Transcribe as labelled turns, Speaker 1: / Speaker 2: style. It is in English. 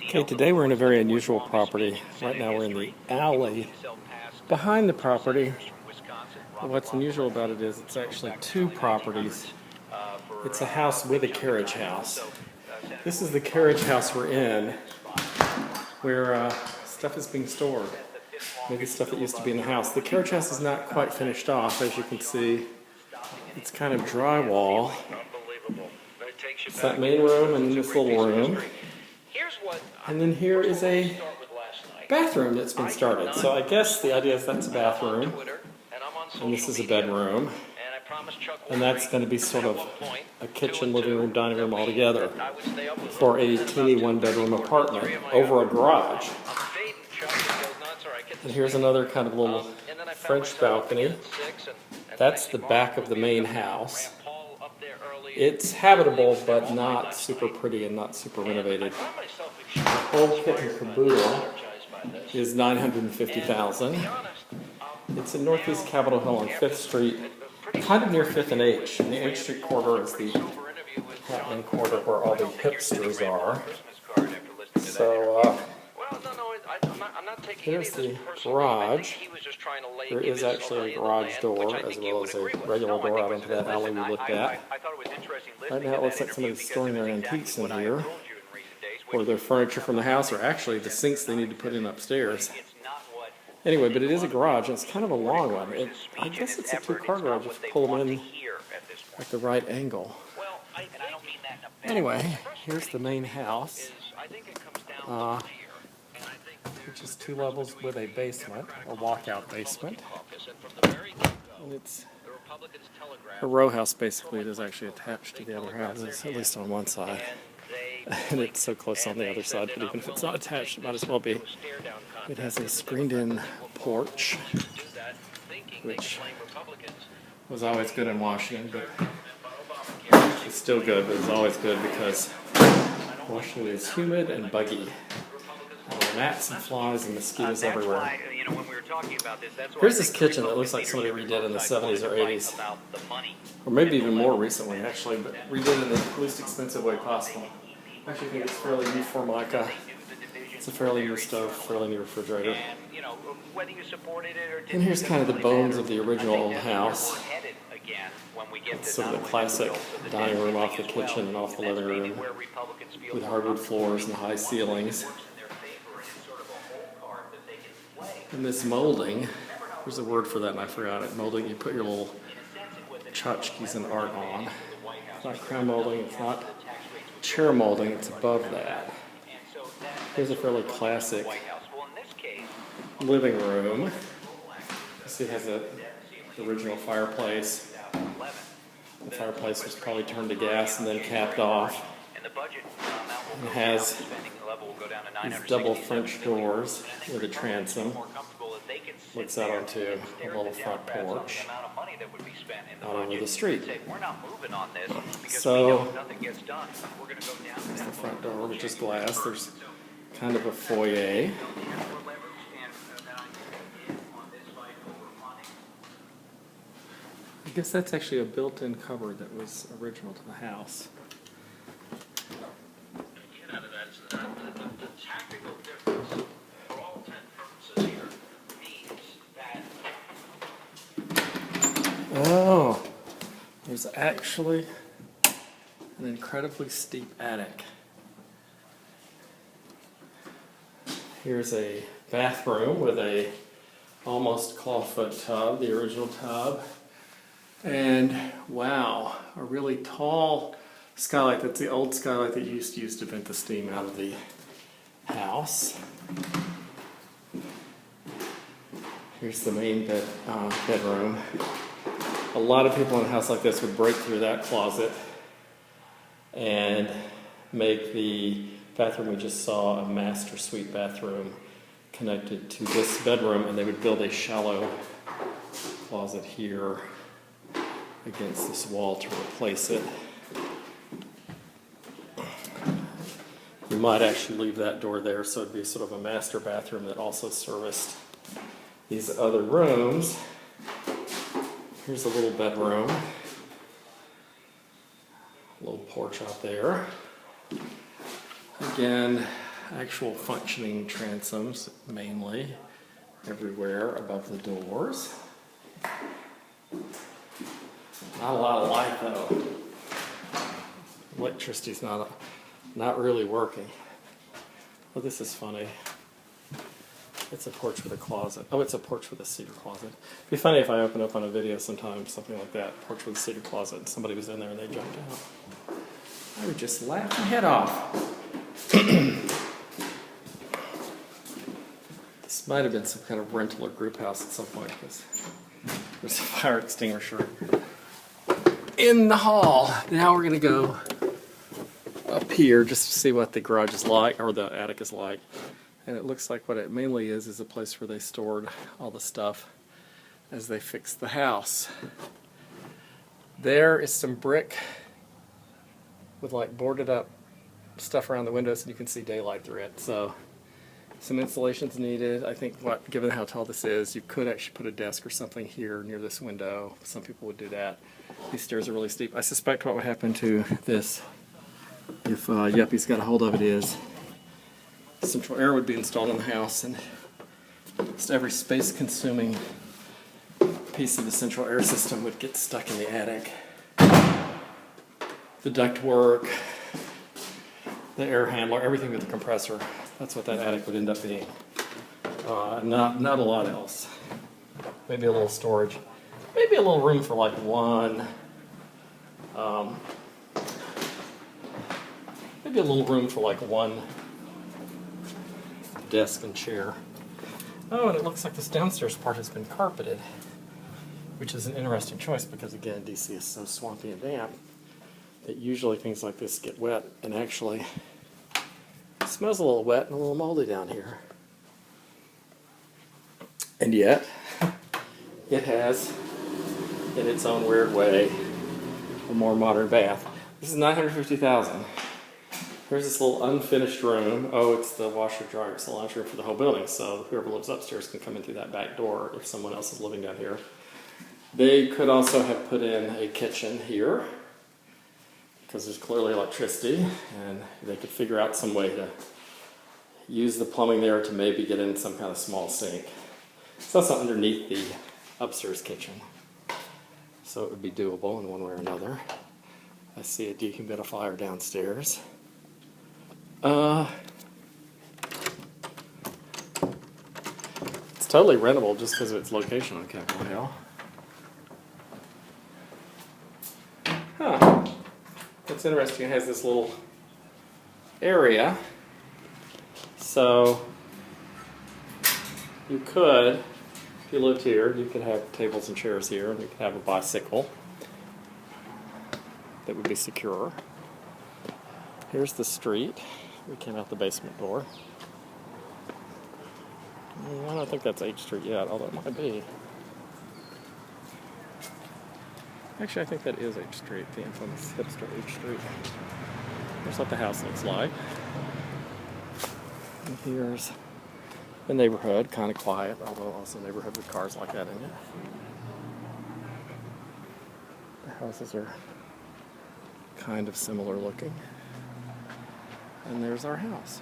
Speaker 1: Okay, today we're in a very unusual property. Right now we're in the alley behind the property. But what's unusual about it is it's actually two properties. It's a house with a carriage house. This is the carriage house we're in, where stuff is being stored. Maybe stuff that used to be in the house. The carriage house is not quite finished off, as you can see. It's kind of drywall. It's that main room and then this little room. And then here is a bathroom that's been started. So I guess the idea is that's a bathroom, and this is a bedroom, and that's going to be sort of a kitchen, living room, dining room all together for a teeny one-bedroom apartment over a garage. And here's another kind of little French balcony. That's the back of the main house. It's habitable, but not super pretty and not super renovated. The whole kit and caboodle is $950,000. It's in Northeast Capitol Hill on 5th Street, kind of near 5th and H. And the H Street corridor is the happening corridor where all the hipsters are. So, here's the garage. There is actually a garage door as well as a regular door out into that alley we looked at. Right now it looks like somebody's storing their antiques in here, or their furniture from the house, or actually the sinks they need to put in upstairs. Anyway, but it is a garage, and it's kind of a long one. I guess it's a two-car garage if you pull them in at the right angle. Anyway, here's the main house, which is 2 levels with a basement, a walkout basement. And it's a row house, basically. It is actually attached to the other houses, at least on one side. And it's so close on the other side, but even if it's not attached, it might as well be. It has a screened-in porch, which was always good in Washington, but it's still good, but it's always good because Washington is humid and buggy. There are gnats and flies and mosquitoes everywhere. Here's this kitchen that looks like somebody redid in the 70s or 80s. Or maybe even more recently, actually, but redid in the least expensive way possible. I actually think it's fairly new Formica. It's a fairly new stove, fairly new refrigerator. And here's kind of the bones of the original old house. It's sort of the classic dining room off the kitchen and off the living room with hardwood floors and high ceilings. And this molding, there's a word for that and I forgot it. Molding, you put your little tchotchkes and art on. It's not crown molding, it's not chair molding, it's above that. Here's a fairly classic living room. You see it has the original fireplace. The fireplace was probably turned to gas and then capped off. It has these double French doors with a transom. Looks out onto a little front porch out over the street. So, there's the front door, which is glass. There's kind of a foyer. I guess that's actually a built-in cupboard that was original to the house. Oh, there's actually an incredibly steep attic. Here's a bathroom with a almost clawfoot tub, the original tub. And wow, a really tall skylight. That's the old skylight that you used to use to vent the steam out of the house. Here's the main bedroom. A lot of people in a house like this would break through that closet and make the bathroom we just saw a master suite bathroom connected to this bedroom, and they would build a shallow closet here against this wall to replace it. You might actually leave that door there so it'd be sort of a master bathroom that also serviced these other rooms. Here's a little bedroom. A little porch out there. Again, actual functioning transoms, mainly, everywhere above the doors. Not a lot of light though. Electricity's not really working. Well, this is funny. It's a porch with a closet. Oh, it's a porch with a cedar closet. It'd be funny if I opened up on a video sometime, something like that, porch with a cedar closet, and somebody was in there and they jumped out. I would just laugh my head off. This might have been some kind of rental or group house at some point, because there's a fire extinguisher in the hall. Now we're going to go up here just to see what the garage is like, or the attic is like. And it looks like what it mainly is a place where they stored all the stuff as they fixed the house. There is some brick with like boarded up stuff around the windows so you can see daylight through it. So some insulation's needed. I think given how tall this is, you could actually put a desk or something here near this window. Some people would do that. These stairs are really steep. I suspect what would happen to this if Yuppie's got a hold of it is central air would be installed in the house, and just every space-consuming piece of the central air system would get stuck in the attic. The ductwork, the air handler, everything with the compressor. That's what that attic would end up being. Not a lot else. Maybe a little storage. Maybe a little room for like one. Maybe a little room for like one desk and chair. Oh, and it looks like this downstairs part has been carpeted, which is an interesting choice because, again, DC is so swampy and damp that usually things like this get wet, and actually it smells a little wet and a little moldy down here. And yet, it has, in its own weird way, a more modern bath. This is $950,000. Here's this little unfinished room. Oh, it's the washer dryer. It's the laundry room for the whole building, so whoever lives upstairs can come in through that back door if someone else is living down here. They could also have put in a kitchen here because there's clearly electricity, and they could figure out some way to use the plumbing there to maybe get in some kind of small sink. It's also underneath the upstairs kitchen, so it would be doable in one way or another. I see a dehumidifier downstairs. It's totally rentable just because of its location on Capitol Hill. Huh. What's interesting, it has this little area. So you could, if you lived here, you could have tables and chairs here, and you could have a bicycle that would be secure. Here's the street. We came out the basement door. I don't think that's H Street yet, although it might be. Actually, I think that is H Street, the infamous Hipster H Street. Here's what the house looks like. And here's the neighborhood, kind of quiet, although also a neighborhood with cars like that in it. The houses are kind of similar looking. And there's our house.